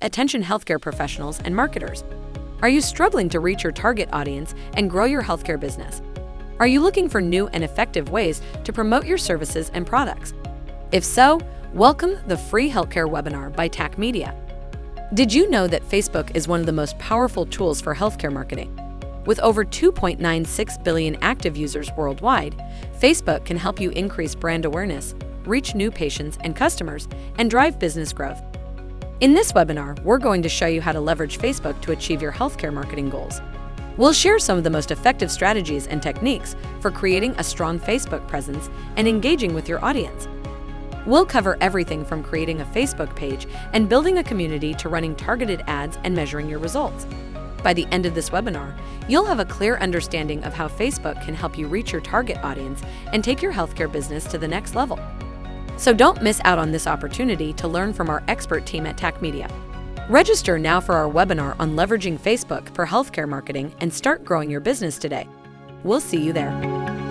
attention healthcare professionals and marketers. Are you struggling to reach your target audience and grow your healthcare business? Are you looking for new and effective ways to promote your services and products? If so, welcome the free healthcare webinar by TAC Media. Did you know that Facebook is one of the most powerful tools for healthcare marketing? With over 2.96 billion active users worldwide, Facebook can help you increase brand awareness, reach new patients and customers, and drive business growth. In this webinar, we're going to show you how to leverage Facebook to achieve your healthcare marketing goals. We'll share some of the most effective strategies and techniques for creating a strong Facebook presence and engaging with your audience. We'll cover everything from creating a Facebook page and building a community to running targeted ads and measuring your results. By the end of this webinar, you'll have a clear understanding of how Facebook can help you reach your target audience and take your healthcare business to the next level. So don't miss out on this opportunity to learn from our expert team at TAC Media. Register now for our webinar on leveraging Facebook for healthcare marketing and start growing your business today. We'll see you there.